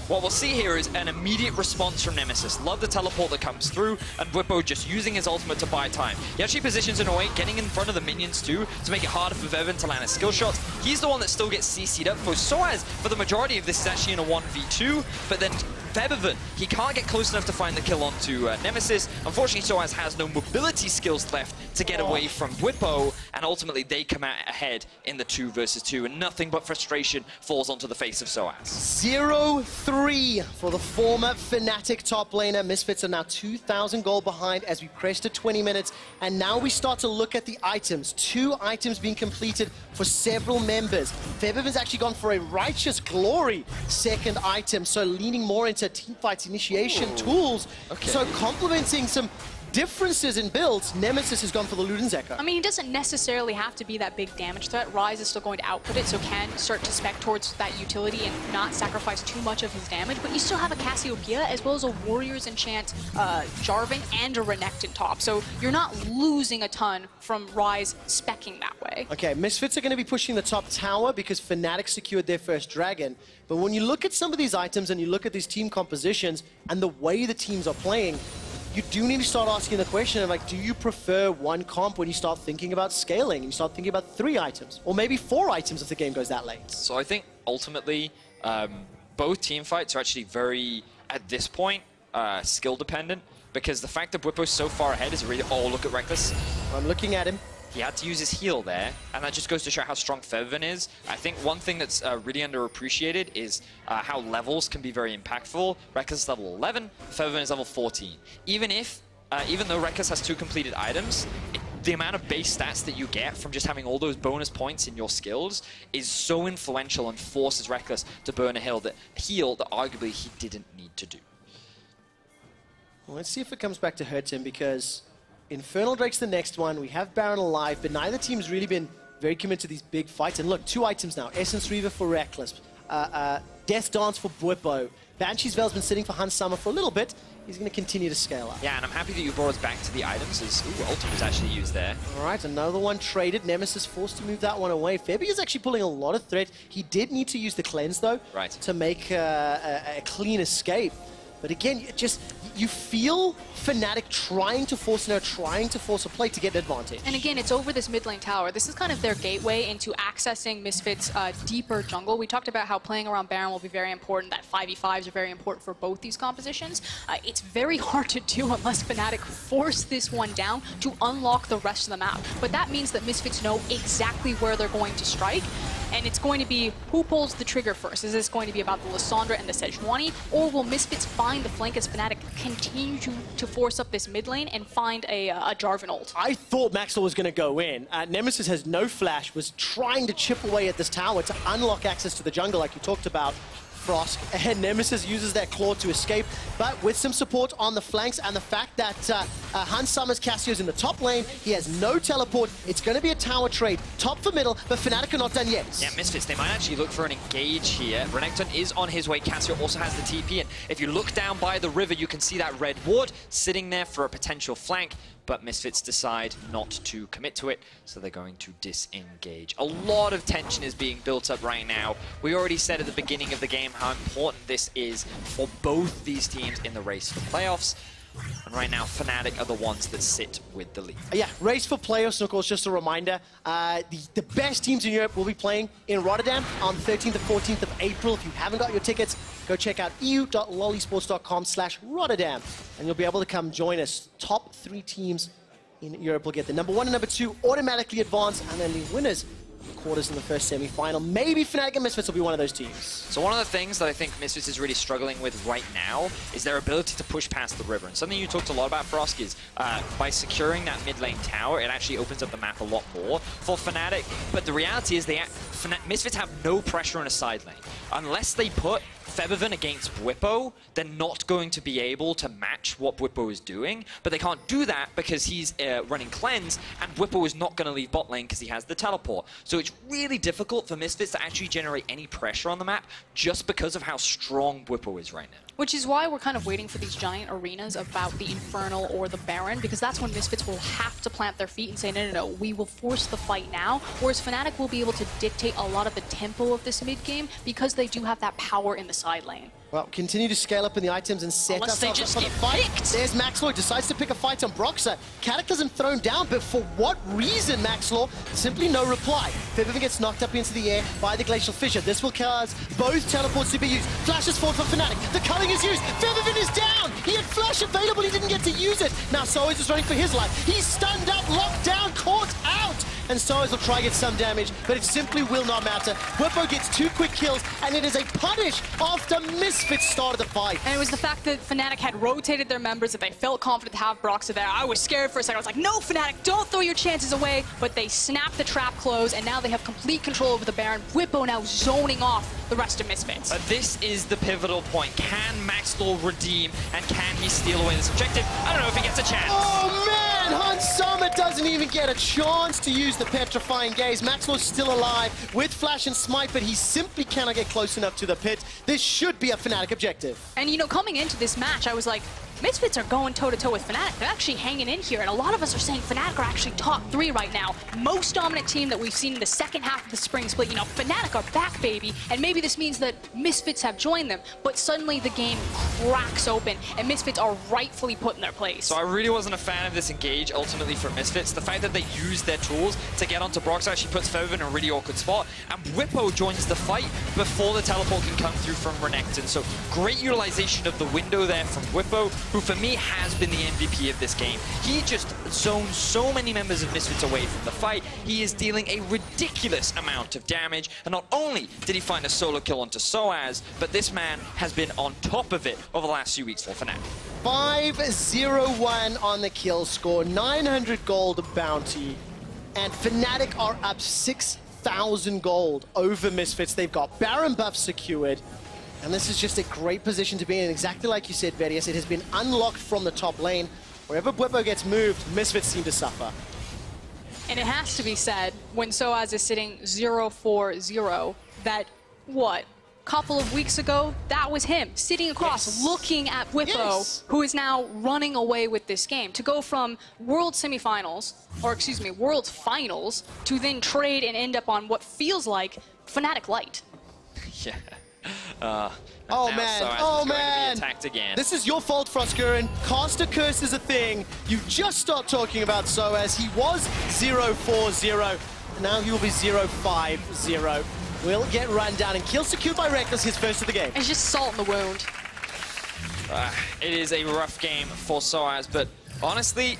what we'll see here is an immediate response from Nemesis. Love the teleport that comes through, and Bwipo just using his ultimate to buy time. He actually positions in a way, getting in front of the minions too, to make it harder for Febiven to land his skill shots. He's the one that still gets CC'd up. For SoaZ, for the majority of this, is actually in a 1v2, but then Febiven, he can't get close enough to find the kill onto Nemesis. Unfortunately, SoaZ has no mobility skills left to get away from Bwipo, and ultimately they come out ahead in the 2 versus 2, and nothing but frustration falls onto the face of SoaZ. 0-3 for the former Fnatic top laner. Misfits are now 2,000 gold behind as we crest to 20 minutes, and now we start to look at the items. 2 items being completed for several members. Febiven's actually gone for a Righteous Glory second item, so leaning more into teamfights initiation tools. So complementing some differences in builds, Nemesis has gone for the Luden's Echo. I mean, he doesn't necessarily have to be that big damage threat. Ryze is still going to output it, so can start to spec towards that utility and not sacrifice too much of his damage. But you still have a Cassiopeia as well as a Warriors Enchant Jarvan and a Renekton top. So you're not losing a ton from Ryze speccing that way. Okay, Misfits are going to be pushing the top tower because Fnatic secured their first dragon. But when you look at some of these items and you look at these team compositions and the way the teams are playing, you do need to start asking the question of, like, do you prefer one comp when you start thinking about scaling? And you start thinking about 3 items, or maybe 4 items if the game goes that late. So I think ultimately both team fights are actually very, at this point, skill dependent, because the fact that Bwipo's so far ahead is really, oh, look at Rekkles. I'm looking at him. He had to use his heal there, and that just goes to show how strong Febiven is. I think one thing that's really underappreciated is how levels can be very impactful. Rekkles is level 11, Febiven is level 14. Even though Rekkles has 2 completed items, the amount of base stats that you get from just having all those bonus points in your skills is so influential and forces Rekkles to burn a heal that arguably he didn't need to do. Well, let's see if it comes back to hurt him, because Infernal Drake's the next one. We have Baron alive, but neither team's really been very committed to these big fights. And look, 2 items now. Essence Reaver for Rekkles. Death Dance for Bwipo. Banshee's Veil's been sitting for Hans Summer for a little bit. He's going to continue to scale up. Yeah, and I'm happy that you brought us back to the items, as Ultimate was actually used there. All right, another one traded. Nemesis forced to move that one away. Febi is actually pulling a lot of threat. He did need to use the cleanse, though, to make a clean escape. But again, you feel Fnatic trying to force a play to get an advantage. And again, it's over this mid lane tower. This is kind of their gateway into accessing Misfits' deeper jungle. We talked about how playing around Baron will be very important, that 5v5s are very important for both these compositions. It's very hard to do unless Fnatic force this one down to unlock the rest of the map. But that means that Misfits know exactly where they're going to strike. and it's going to be who pulls the trigger first. Is this going to be about the Lissandra and the Sejuani, or will Misfits find the flank as Fnatic continue to force up this mid lane and find a Jarvan ult? I thought Maxlore was going to go in. Nemesis has no flash, was trying to chip away at this tower to unlock access to the jungle like you talked about, Frosk, and Nemesis uses that claw to escape, but with some support on the flanks and the fact that Hans Summers Cassio's in the top lane, he has no teleport. It's going to be a tower trade, top for middle, but Fnatic are not done yet. Yeah, Misfits, they might actually look for an engage here. Renekton is on his way. Cassio also has the TP, and if you look down by the river, you can see that red ward sitting there for a potential flank. But Misfits decide not to commit to it, so they're going to disengage. A lot of tension is being built up right now. We already said at the beginning of the game how important this is for both these teams in the race for playoffs. And right now, Fnatic are the ones that sit with the lead. Yeah, race for playoffs, and of course, just a reminder, the best teams in Europe will be playing in Rotterdam on 13th and 14th of April. If you haven't got your tickets, go check out eu.lolesports.com/Rotterdam, and you'll be able to come join us. Top 3 teams in Europe will get the number 1 and number 2 automatically advance, and then the winners quarters in the first semi-final. Maybe Fnatic and Misfits will be one of those teams. So one of the things that I think Misfits is really struggling with right now is their ability to push past the river. And something you talked a lot about, Frosk, is by securing that mid lane tower, it actually opens up the map a lot more for Fnatic. But the reality is Misfits have no pressure on a side lane. Unless they put Febiven against Bwipo, they're not going to be able to match what Bwipo is doing, but they can't do that because he's running cleanse, and Bwipo is not going to leave bot lane because he has the teleport. So it's really difficult for Misfits to actually generate any pressure on the map just because of how strong Bwipo is right now. Which is why we're kind of waiting for these giant arenas about the Infernal or the Baron, because that's when Misfits will have to plant their feet and say, no, no, no, we will force the fight now, whereas Fnatic will be able to dictate a lot of the tempo of this mid-game because they do have that power in the side lane. Well, continue to scale up in the items and set ourselves up for the fight. There's Maxlore, decides to pick a fight on Broxah. Cataclysm thrown down, but for what reason, Maxlore? Simply no reply. Febiven gets knocked up into the air by the Glacial Fissure. This will cause both teleports to be used. Flashes forward for Fnatic. The culling is used. Febiven is down. He had flash available. He didn't get to use it. Now SoaZ is running for his life. He's stunned up, locked down, caught out. And SoaZ will try to get some damage, but it simply will not matter. Bwipo gets 2 quick kills, and it is a punish after Misfits started the fight. And it was the fact that Fnatic had rotated their members, that they felt confident to have Broxah there. I was scared for a second. I was like, no, Fnatic, don't throw your chances away. But they snapped the trap close, and now they have complete control over the Baron. Bwipo now zoning off the rest of Misfits. This is the pivotal point. Can Maxlore redeem, and can he steal away this objective? I don't know if he gets a chance. Oh, man! Hans Summers doesn't even get a chance to use the Petrifying Gaze. Maxlore's still alive with Flash and Smite, but he simply cannot get close enough to the pit. This should be a Fnatic objective. And, you know, coming into this match, I was like, Misfits are going toe-to-toe with Fnatic. They're actually hanging in here, and a lot of us are saying Fnatic are actually top 3 right now. Most dominant team that we've seen in the second half of the spring split. You know, Fnatic are back, baby, and maybe this means that Misfits have joined them, but suddenly the game cracks open, and Misfits are rightfully put in their place. So I really wasn't a fan of this engage, ultimately, for Misfits. The fact that they used their tools to get onto Broxah actually puts Febiven in a really awkward spot, and Bwipo joins the fight before the teleport can come through from Renekton. So great utilization of the window there from Bwipo, who for me has been the MVP of this game. He just zoned so many members of Misfits away from the fight. He is dealing a ridiculous amount of damage, and not only did he find a solo kill onto SoaZ, but this man has been on top of it over the last few weeks for Fnatic. 5-0-1 on the kill score, 900 gold bounty, and Fnatic are up 6,000 gold over Misfits. They've got Baron buff secured. And this is just a great position to be in. Exactly like you said, Vedius, it has been unlocked from the top lane. Wherever Bwipo gets moved, Misfits seem to suffer. And it has to be said, when SoaZ is sitting 0-4-0, that, what, couple of weeks ago, that was him, sitting across, looking at Bwipo, who is now running away with this game. To go from World Semifinals, or excuse me, World Finals, to then trade and end up on what feels like Fnatic Light. Yeah. Oh man, attacked again. This is your fault, Froskurinn. Caster Curse is a thing. You just stopped talking about SoaZ. He was 0-4-0. Now he will be 0-5-0. Will get run down and kill secured by Rekkles, his first of the game. It's just salt in the wound. It is a rough game for SoaZ, but honestly,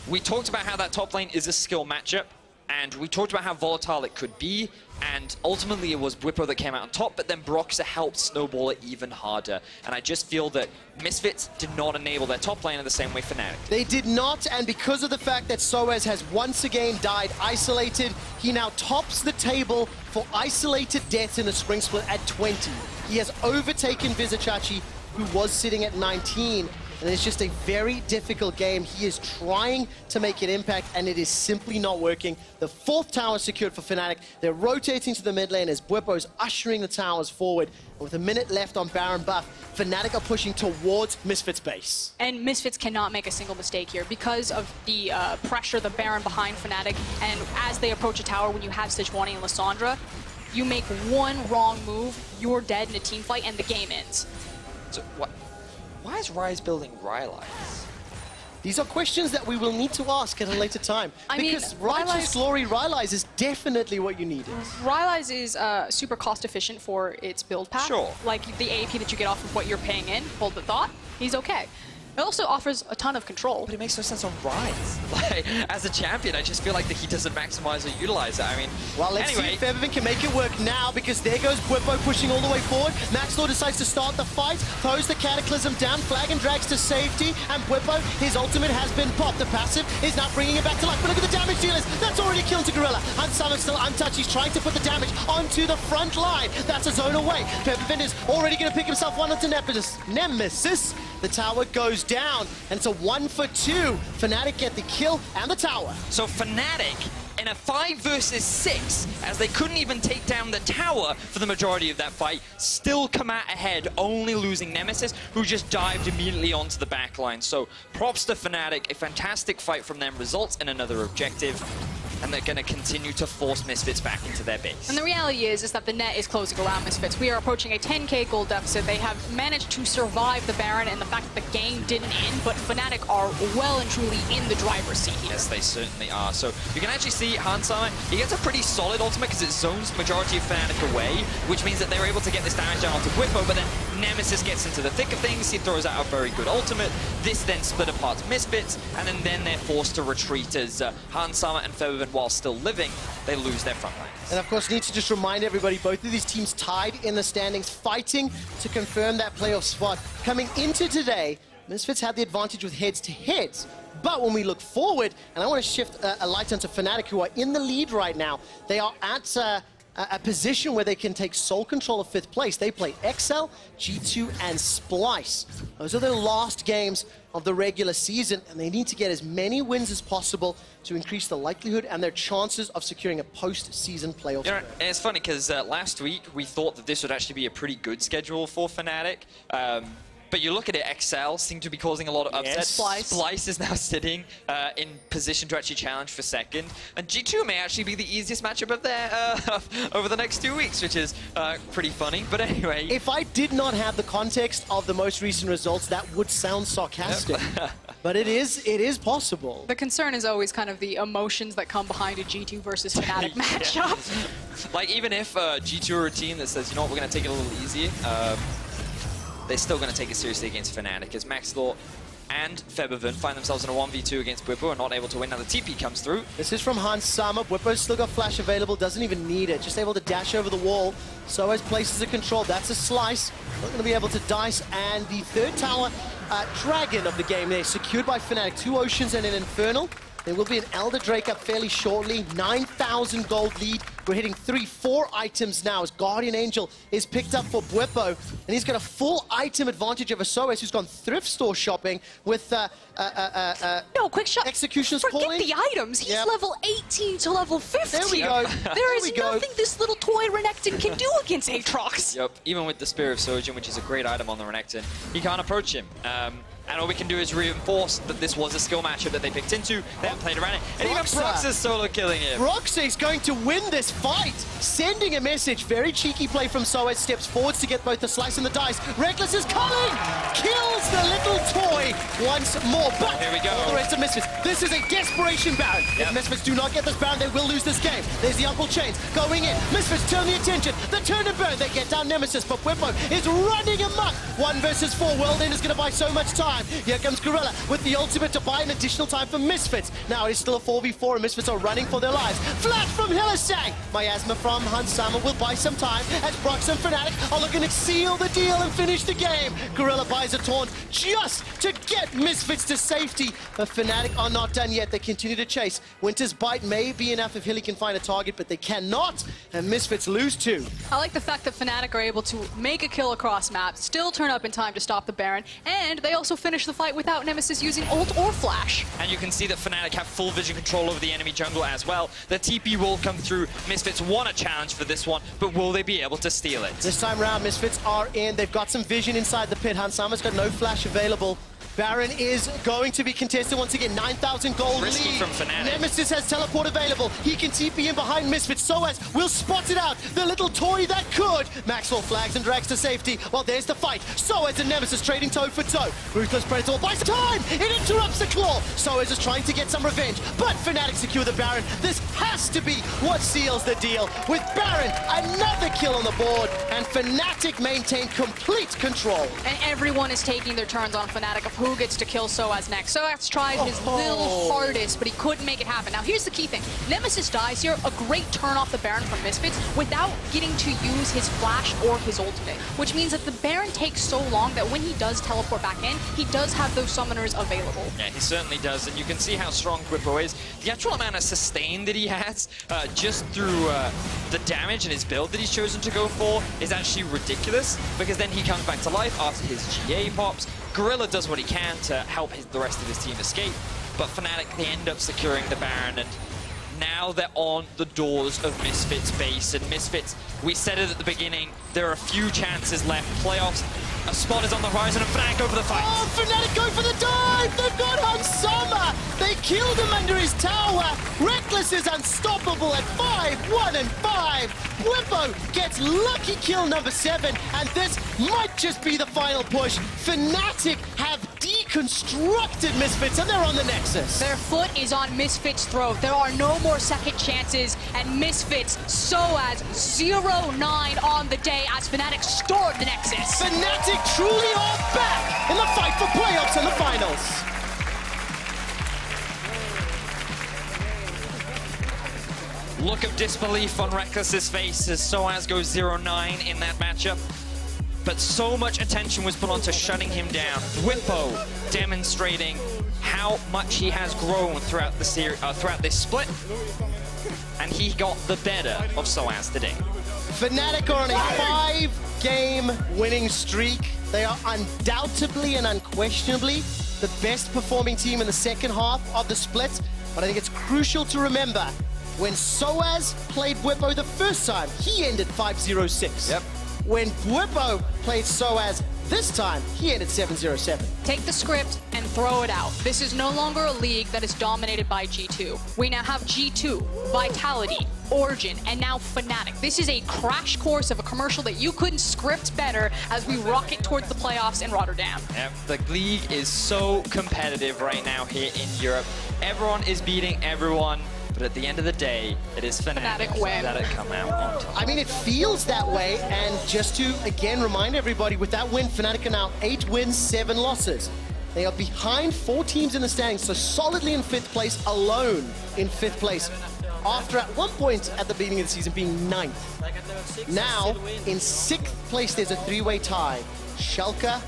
we talked about how that top lane is a skill matchup. And we talked about how volatile it could be, and ultimately it was Bwipo that came out on top, but then Broxah helped snowball it even harder. And I just feel that Misfits did not enable their top lane in the same way Fnatic. They did not, and because of the fact that SoaZ has once again died isolated, he now tops the table for isolated deaths in the spring split at 20. He has overtaken Vizicachi, who was sitting at 19. And it's just a very difficult game. He is trying to make an impact, and it is simply not working. The 4th tower secured for Fnatic. They're rotating to the mid lane as Bwipo is ushering the towers forward. And with a minute left on Baron buff, Fnatic are pushing towards Misfits base. And Misfits cannot make a single mistake here because of the pressure, the Baron behind Fnatic. And as they approach a tower, when you have Sejuani and Lissandra, you make one wrong move, you're dead in a team fight, and the game ends. So what? Why is Ryze building Ryze? These are questions that we will need to ask at a later time. Because Righteous Glory Ryze is definitely what you needed. Ryze is super cost efficient for its build path. Sure. Like the AP that you get off of what you're paying in, hold the thought, he's okay. It also offers a ton of control. But it makes no sense on Ryze. Like, as a champion, I just feel like that he doesn't maximize or utilize it. I mean, well, let's see if Febiven can make it work now, because there goes Bwipo pushing all the way forward. Maxlore decides to start the fight, throws the Cataclysm down, flag and drags to safety, and Bwipo, his ultimate has been popped. The passive is now bringing it back to life, but look at the damage dealers. That's already killed to Gorilla. Hansamek still untouched. He's trying to put the damage onto the front line. That's a zone away. Febiven is already going to pick himself one onto Nemesis. The tower goes down, and it's a 1 for 2. Fnatic get the kill and the tower. So Fnatic, in a 5 versus 6, as they couldn't even take down the tower for the majority of that fight, still come out ahead, only losing Nemesis, who just dived immediately onto the backline. So props to Fnatic, a fantastic fight from them, results in another objective. And they're going to continue to force Misfits back into their base. And the reality is that the net is closing around Misfits. We are approaching a 10k gold deficit. They have managed to survive the Baron and the fact that the game didn't end, but Fnatic are well and truly in the driver's seat here. Yes, they certainly are. So you can actually see Hylissang, he gets a pretty solid ultimate because it zones the majority of Fnatic away, which means that they're able to get this damage down onto Bwipo, but then Nemesis gets into the thick of things. He throws out a very good ultimate. This then split apart Misfits, and then they're forced to retreat as Hylissang and Febiven, while still living, they lose their front lines. And of course, need to just remind everybody, both of these teams tied in the standings, fighting to confirm that playoff spot. Coming into today, Misfits had the advantage with heads-to-heads. But when we look forward, and I want to shift a light onto Fnatic, who are in the lead right now. They are at a position where they can take sole control of 5th place. They play XL, G2, and Splice. Those are their last games of the regular season, and they need to get as many wins as possible to increase the likelihood and their chances of securing a post-season playoff. Yeah, and it's funny because last week we thought that this would actually be a pretty good schedule for Fnatic. But you look at it, XL seem to be causing a lot of upsets. Splice. Splice is now sitting in position to actually challenge for 2nd. And G2 may actually be the easiest matchup of their over the next 2 weeks, which is pretty funny. But anyway. If I did not have the context of the most recent results, that would sound sarcastic. Yep. But it is possible. The concern is always kind of the emotions that come behind a G2 versus Fnatic matchup. Like, even if G2 are a team that says, you know what, we're going to take it a little easier, they're still going to take it seriously against Fnatic, as Maxlore and Febiven find themselves in a 1v2 against Bwipo and not able to win. Now the TP comes through. This is from Hylissang. Bwipo's still got flash available, doesn't even need it, just able to dash over the wall. SoaZ places a control, that's a slice. Not going to be able to dice, and the 3rd tower, Dragon of the game there, secured by Fnatic. 2 Oceans and an Infernal. There will be an Elder Drake up fairly shortly. 9,000 gold lead. We're hitting 3-4 items now as Guardian Angel is picked up for Bwipo. And he's got a full item advantage over SoaZ, who's gone thrift store shopping with no, QuickShot. Executioner's calling. Forget the items. He's level 18 to level 50. There we go. There is nothing this little toy Renekton can do against Aatrox. Yep, even with the Spear of Sojourn, which is a great item on the Renekton, he can't approach him. And all we can do is reinforce that this was a skill matchup that they picked into. They haven't played around it. And even Broxah's solo killing him. Broxah is going to win this fight. Sending a message. Very cheeky play from SoaZ. Steps forwards to get both the slice and the dice. Rekkles is coming. Kills the little toy. once more. But here we go. all the rest of Misfits. This is a desperation Baron. If Misfits do not get this Baron, they will lose this game. There's the Uncle Chains going in. Misfits turn the attention. The turn and burn. They get down Nemesis, but Bwipo is running amok. 1 versus 4. World End is going to buy so much time. Here comes Gorilla with the ultimate to buy an additional time for Misfits. Now it's still a 4v4 and Misfits are running for their lives. Flash from Hylissang. Miasma from Hansama will buy some time as Broxah and Fnatic are looking to seal the deal and finish the game. Gorilla buys a taunt just to get Misfits to safety. But Fnatic are not done yet. They continue to chase. Winter's Bite may be enough if Hilly can find a target, but they cannot, and Misfits lose 2. I like the fact that Fnatic are able to make a kill across map, still turn up in time to stop the Baron, and they also finish the fight without Nemesis using ult or flash. And you can see that Fnatic have full vision control over the enemy jungle as well. The TP will come through. Misfits want a challenge for this one, but will they be able to steal it? This time round, Misfits are in. They've got some vision inside the pit. Hansama's got no flash available. Baron is going to be contested once again. 9,000 gold Risky lead. from Fnatic. Nemesis has teleport available. He can TP in behind Misfits. SoaZ will spot it out. The little toy that could. Maxlore flags and drags to safety. Well, there's the fight. SoaZ and Nemesis trading toe for toe. Ruthless Predator buys time. It interrupts the claw. SoaZ is trying to get some revenge, but Fnatic secure the Baron. This has to be what seals the deal. With Baron, another kill on the board, and Fnatic maintain complete control. And everyone is taking their turns on Fnatic of who gets to kill SoaZ next. SoaZ tried his little hardest, but he couldn't make it happen. Now, here's the key thing. Nemesis dies here, a great turn off the Baron from Misfits without getting to use his flash or his ultimate, which means that the Baron takes so long that when he does teleport back in, he does have those summoners available. Yeah, he certainly does, and you can see how strong Bwipo is. The actual amount of sustain that he has, just through the damage and his build that he's chosen to go for, is actually ridiculous, because then he comes back to life after his GA pops. Gorilla does what he can to help the rest of his team escape, but Fnatic, they end up securing the Baron, and now they're on the doors of Misfits base. And Misfits, we said it at the beginning, there are a few chances left. Playoffs, a spot is on the horizon, and Fnatic go for the fight. Oh, Fnatic go for the dive! They've got Hansama! They killed him under his tower! Rekkles is unstoppable at 5-1 and 5! Bwipo gets lucky kill number 7, and this might just be the final push. Fnatic have deconstructed Misfits, and they're on the Nexus. Their foot is on Misfits' throat. There are no more second chances, and Misfits, SoaZ 0-9 on the day as Fnatic stored the Nexus. Fnatic truly are back in the fight for playoffs and the finals. Look of disbelief on Rekkles' face as SoaZ goes 0-9 in that matchup. But so much attention was put onto shutting him down. Bwipo demonstrating how much he has grown throughout the throughout this split, and he got the better of SoaZ today. Fnatic are on a 5-game winning streak. They are undoubtedly and unquestionably the best performing team in the second half of the split. But I think it's crucial to remember, when SoaZ played Bwipo the first time, he ended 5-0-6. Yep. When Bwipo played SoaZ this time, he ended 7-0-7. Take the script and throw it out. This is no longer a league that is dominated by G2. We now have G2, Vitality, Origin, and now Fnatic. This is a crash course of a commercial that you couldn't script better as we rocket towards the playoffs in Rotterdam. Yep, the league is so competitive right now here in Europe. Everyone is beating everyone. But at the end of the day, it is Fnatic that come out on top. I mean, it feels that way, and just to, again, remind everybody, with that win, Fnatic are now 8 wins, 7 losses. They are behind 4 teams in the standings, so solidly in 5th place, alone in 5th place. After at one point at the beginning of the season being 9th. Now, in 6th place, there's a 3-way tie. Schalke,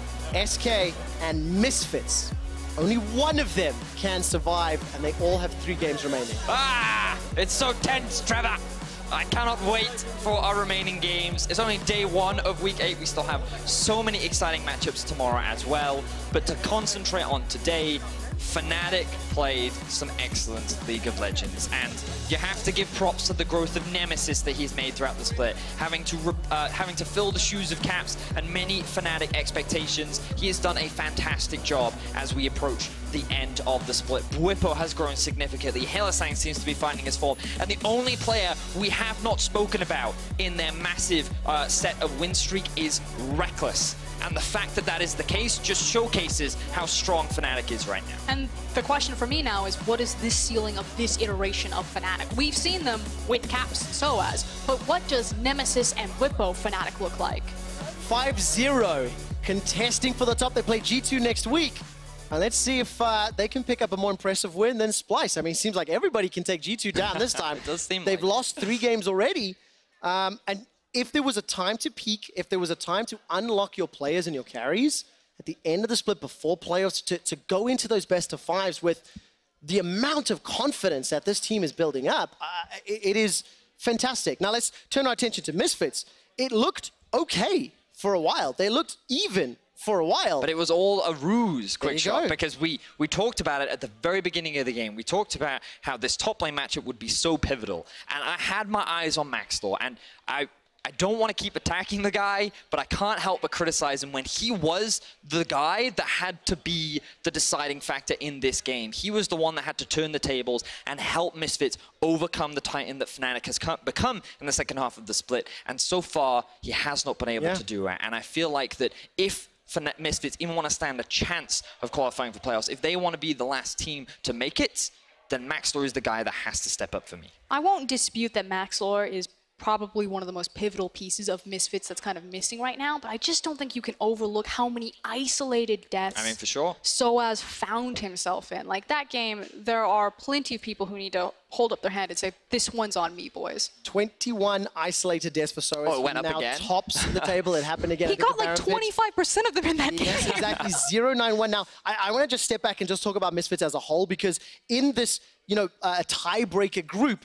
SK, and Misfits. Only one of them can survive, and they all have 3 games remaining. Ah! It's so tense, Trevor! I cannot wait for our remaining games. It's only day 1 of week 8. We still have so many exciting matchups tomorrow as well. But to concentrate on today, Fnatic played some excellent League of Legends, and you have to give props to the growth of Nemesis that he's made throughout the split, having to fill the shoes of Caps and many Fnatic expectations. He has done a fantastic job as we approach the end of the split. Bwipo has grown significantly. Hylissang seems to be finding his form, and the only player we have not spoken about in their massive set of win streak is Rekkles. And the fact that that is the case just showcases how strong Fnatic is right now. And the question for me now is, what is this ceiling of this iteration of Fnatic? We've seen them with Caps and SoaZ, but what does Nemesis and Bwipo Fnatic look like? 5-0, contesting for the top. They play G2 next week. And let's see if they can pick up a more impressive win than Splice. I mean, it seems like everybody can take G2 down this time. It does seem They've like lost 3 games already. And if there was a time to peak, if there was a time to unlock your players and your carries, at the end of the split before playoffs, to go into those best of 5s with the amount of confidence that this team is building up, it is fantastic. Now let's turn our attention to Misfits. It looked okay for a while. They looked even for a while. But it was all a ruse, QuickShot, because we talked about it at the very beginning of the game. We talked about how this top lane matchup would be so pivotal. And I had my eyes on Maxlore, and I don't want to keep attacking the guy, but I can't help but criticize him when he was the guy that had to be the deciding factor in this game. He was the one that had to turn the tables and help Misfits overcome the Titan that Fnatic has become in the second half of the split. And so far, he has not been able to do it. And I feel like that if Misfits even want to stand a chance of qualifying for playoffs, if they want to be the last team to make it, then Maxlore is the guy that has to step up for me. I won't dispute that Maxlore is probably one of the most pivotal pieces of Misfits that's kind of missing right now, but I just don't think you can overlook how many isolated deaths I mean, for sure. SoaZ found himself in. Like, that game, there are plenty of people who need to hold up their hand and say, this one's on me, boys. 21 isolated deaths for SoaZ. Oh, it went up now again? Tops the table. It happened again. He got like 25% of them in that game. Yes, exactly. 0-9-1. Now, I want to just step back and just talk about Misfits as a whole, because in this, a tiebreaker group,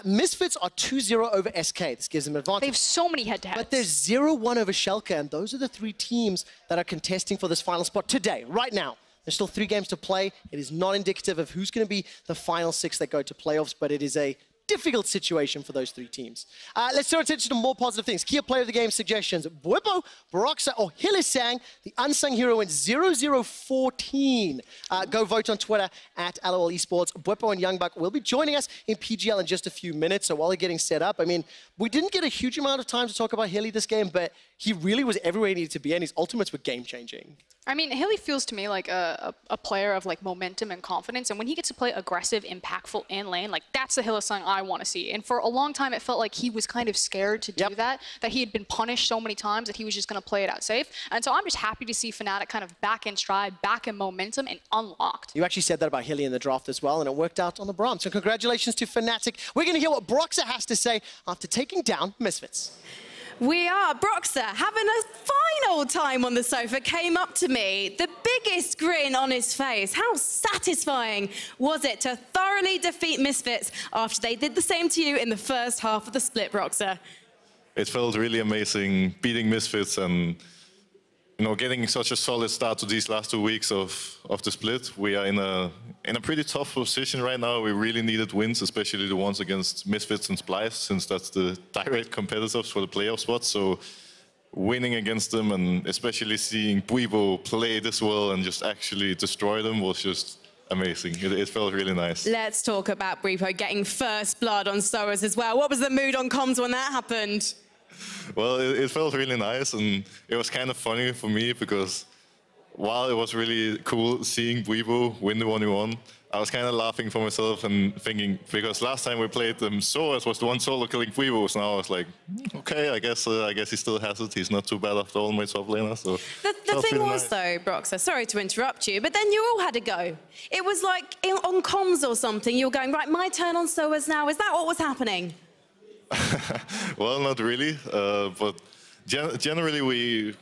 Misfits are 2-0 over SK. This gives them an advantage. They have so many head-to-heads. But there's 0-1 over Schalke, and those are the 3 teams that are contesting for this final spot today, right now. There's still 3 games to play. It is not indicative of who's going to be the final 6 that go to playoffs, but it is a difficult situation for those 3 teams. Let's turn attention to more positive things. Key player of the game suggestions: Bwipo, Broxah, or Hylissang. The unsung hero went 0-0-14. Go vote on Twitter at LOL eSports. Bwipo and Youngbuck will be joining us in PGL in just a few minutes. So while they're getting set up, I mean, we didn't get a huge amount of time to talk about Hilly this game, but he really was everywhere he needed to be, and his ultimates were game-changing. I mean, Hilly feels to me like a player of like momentum and confidence, and when he gets to play aggressive, impactful in lane, like that's the Hylissang I want to see. And for a long time, it felt like he was kind of scared to do that he had been punished so many times that he was just going to play it out safe. And so I'm just happy to see Fnatic kind of back in stride, back in momentum, and unlocked. You actually said that about Hilly in the draft as well, and it worked out on the Braum. So congratulations to Fnatic. We're going to hear what Broxah has to say after taking down Misfits. We are. Broxah having a fine old time on the sofa, came up to me, the biggest grin on his face. How satisfying was it to thoroughly defeat Misfits after they did the same to you in the first half of the split, Broxah? It felt really amazing beating Misfits and getting such a solid start to these last 2 weeks of the split. We are in a pretty tough position right now. We really needed wins, especially the ones against Misfits and Splice, since that's the direct competitors for the playoff spot. So winning against them, and especially seeing Bwipo play this well and just actually destroy them, was just amazing. It felt really nice. Let's talk about Bwipo getting first blood on SoaZ as well. What was the mood on comms when that happened? Well, it felt really nice, and it was kind of funny for me because while it was really cool seeing Bwipo win the 1v1, I was kind of laughing for myself and thinking, because last time we played them, SoaZ was the one solo killing Bwipo, so now I was like, okay, I guess he still has it. He's not too bad after all, my top laner. So the thing was, though, Broxah, sorry to interrupt you, but then you all had a go. It was like on comms or something, you were going, right, my turn on SoaZ now. Is that what was happening? Well, not really, but generally we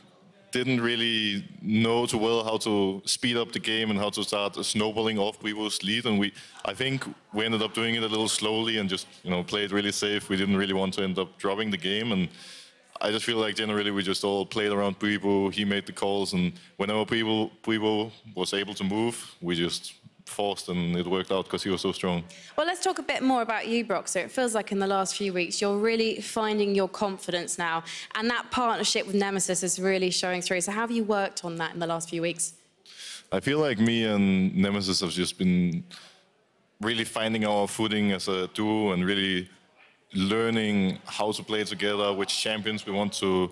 didn't really know too well how to speed up the game and how to start snowballing off Bwipo's lead, and I think we ended up doing it a little slowly and just played really safe. We didn't really want to end up dropping the game, and I just feel like generally we just all played around Bwipo. He made the calls, and whenever Bwipo was able to move, we just forced, and it worked out because he was so strong. Well, let's talk a bit more about you, Broxah. It feels like in the last few weeks you're really finding your confidence now, and that partnership with Nemesis is really showing through. So how have you worked on that in the last few weeks? I feel like me and Nemesis have just been really finding our footing as a duo and really learning how to play together, which champions we want to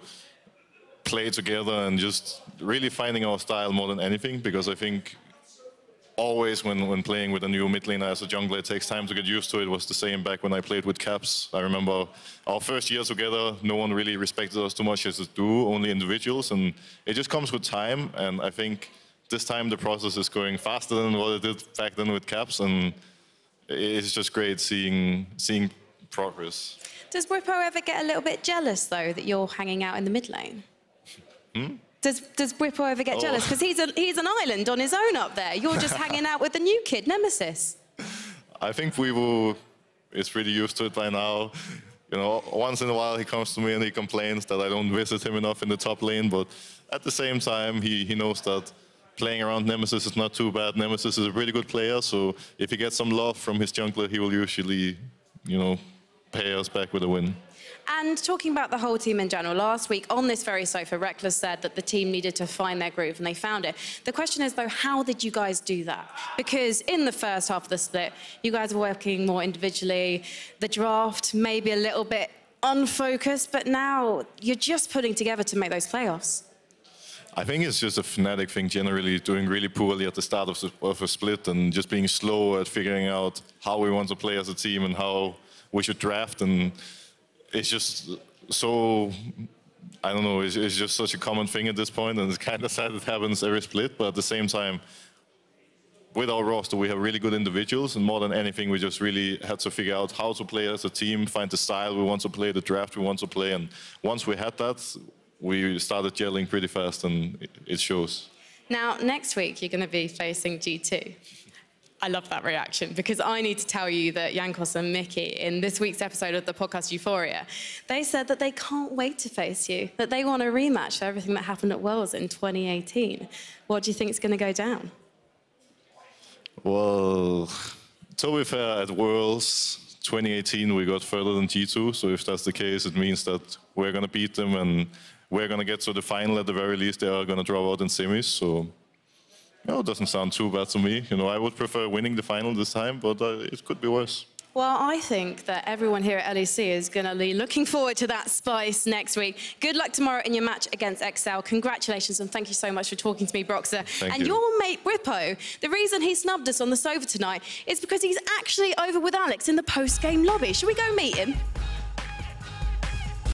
play together and just really finding our style more than anything, because I think always when playing with a new mid laner as a jungler, it takes time to get used to it. It was the same back when I played with Caps. I remember our first year together, no one really respected us too much as a duo, only individuals, and it just comes with time. And I think this time the process is going faster than what it did back then with Caps, and it's just great seeing progress. Does Bwipo ever get a little bit jealous, though, that you're hanging out in the mid lane? Does Bwipo ever get jealous? Because he's an island on his own up there. You're just hanging out with the new kid, Nemesis. I think Bwipo is pretty used to it by now. You know, once in a while he comes to me and he complains that I don't visit him enough in the top lane, but at the same time he knows that playing around Nemesis is not too bad. Nemesis is a really good player, so if he gets some love from his jungler, he will usually, you know, pay us back with a win. And talking about the whole team in general, last week on this very sofa, Rekkles said that the team needed to find their groove, and they found it. The question is, though, how did you guys do that? Because in the first half of the split, you guys were working more individually. The draft maybe a little bit unfocused, but now you're just putting together to make those playoffs. I think it's just a Fnatic thing, generally doing really poorly at the start of a split and just being slow at figuring out how we want to play as a team and how we should draft. And it's just so, I don't know, it's just such a common thing at this point, and it's kind of sad it happens every split, but at the same time, with our roster, we have really good individuals, and more than anything, we just really had to figure out how to play as a team, find the style we want to play, the draft we want to play, and once we had that, we started gelling pretty fast, and it shows. Now, next week, you're going to be facing G2. I love that reaction, because I need to tell you that Jankos and Mickey, in this week's episode of the podcast Euphoria, they said that they can't wait to face you, that they want a rematch for everything that happened at Worlds in 2018. What do you think is going to go down? Well, to be fair, at Worlds 2018, we got further than G2, so if that's the case, it means that we're going to beat them, and we're going to get to the final at the very least. They are going to drop out in semis, so... No, it doesn't sound too bad to me. You know, I would prefer winning the final this time, but it could be worse. Well, I think that everyone here at LEC is going to be looking forward to that spice next week. Good luck tomorrow in your match against XL. Congratulations, and thank you so much for talking to me, Broxah. And your mate, Bwipo, the reason he snubbed us on the sofa tonight is because he's actually over with Alex in the post-game lobby. Should we go meet him?